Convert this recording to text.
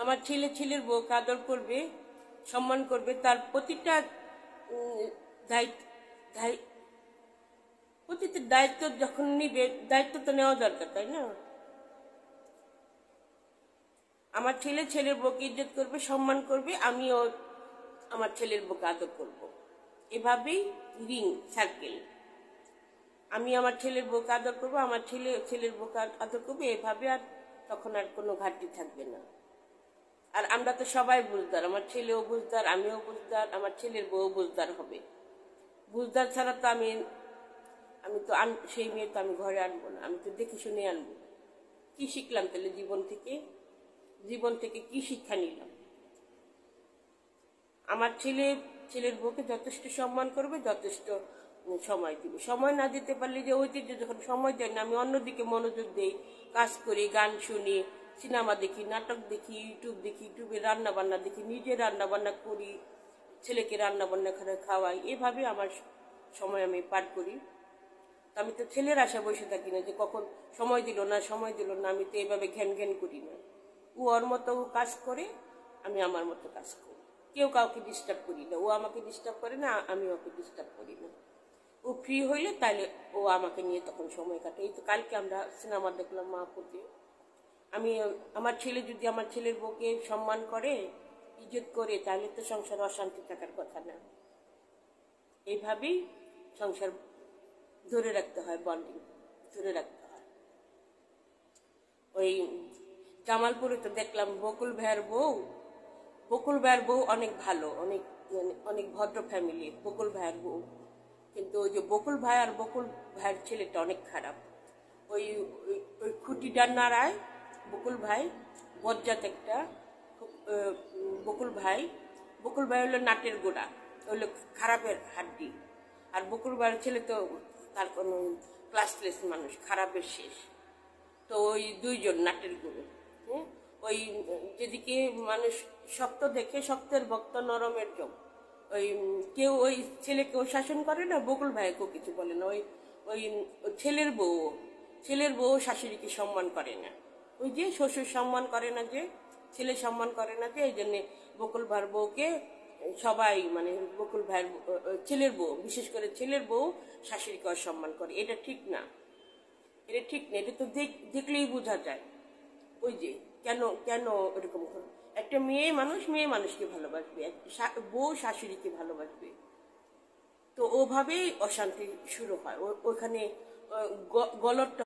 আমার ছেলের বউকে আদর করবে, সম্মান করবে, তার প্রতিটা প্রতিটা দায়িত্ব যখন নিবে, দায়িত্ব তো নেওয়া দরকার, তাই না? আমার ছেলের বউকে ইজ্জত করবে, সম্মান করবে, আমিও আমার ছেলের বউকে আদর করব। এভাবেই রিং সার্কেল। আমি আমার ছেলের বউকে আদর করবো, আমার ছেলের বউকে আদর করবে, এভাবে আর তখন আর কোনো ঘাটতি থাকবে না। আর আমরা তো সবাই বুঝদার, আমার ছেলেও বুঝদার, আমিও বুঝদার, আমার ছেলের বউ বুঝদার হবে। বুঝদার ছাড়া তো আমি তো সেই মেয়ে তো আমি ঘরে আনবো না, আমি তো দেখে শুনে আনবো। কি শিখলাম তাহলে জীবন থেকে কি শিক্ষা নিলাম? আমার ছেলের বউকে যথেষ্ট সম্মান করবে, যথেষ্ট সময় দিবে। সময় না দিতে পারলে, যে ঐতিহ্য যখন সময় দেয় না, আমি অন্যদিকে মনোযোগ দিই, কাজ করি, গান শুনি, সিনেমা দেখি, নাটক দেখি, ইউটিউবে রান্না বান্না দেখি, নিজে রান্না বান্না করি, ছেলেকে রান্না বান্না করে খাওয়াই, এভাবে আমার সময় আমি পার করি। আমি তো ছেলের আশা বসে থাকি না যে কখন সময় দিল না। আমি তো এভাবে ঘ্যান ঘ্যান করি না। ও ওর মতো ও কাজ করে, আমি আমার মতো কাজ করি। কেউ কাউকে ডিস্টার্ব করি না, ও আমাকে ডিস্টার্ব করে না, আমি ওকে ডিস্টার্ব করি না। ও ফ্রি হইলে তাহলে ও আমাকে নিয়ে তখন সময় কাটে। এই তো কালকে আমরা সিনেমা দেখলাম মাহপুতে। আমার ছেলে যদি আমার ছেলের বউকে সম্মান করে, ইজ্জত করে, তাহলে তো সংসার অশান্তি থাকার কথা না। এইভাবেই সংসার ধরে রাখতে হয়, বন্ডিং ধরে রাখতে হয়। ওই জামালপুরে তো দেখলাম বকুল ভাইয়ের বউ অনেক ভালো, অনেক অনেক ভদ্র ফ্যামিলি বকুল ভাইয়ের বউ। কিন্তু ওই যে বকুল ভাইয়ের ছেলেটা অনেক খারাপ। ওই ওই খুঁটিটা নাড়ায় বকুল ভাই, বজ্জাত একটা। বকুল ভাই হলো নাটের গোড়া, হলো খারাপের হাড্ডি। আর বকুল ভাইয়ের ছেলে তো তার কোনো ক্লাসলেস মানুষ, খারাপের শেষ। তো ওই দুইজন নাটের গুরু। হ্যাঁ, ওই যেদিকে মানুষ শক্ত দেখে, শক্তের ভক্ত নরমের জম। ওই কেউ ওই ছেলেকেও শাসন করে না, বকুল ভাইকেও কিছু বলে না। ওই ওই ছেলের বউ শাশুড়িকে সম্মান করে না। ওই যে শ্বশুর সম্মান করে না, যে ছেলে সম্মান করে না, যে এই জন্যে বকুল ভাইয়ের বউকে সবাই, মানে বকুল ভাইয়ের ছেলের বউ, বিশেষ করে ছেলের বউ শাশুড়িকে অসম্মান করে। এটা ঠিক না, এটা তো দেখলেই বোঝা যায়। ওই যে কেন কেন এরকম একটা মেয়ে মানুষকে ভালোবাসবে, বউ শাশুড়িকে ভালোবাসবে। তো ওভাবেই অশান্তি শুরু হয়, ওখানে গলতটা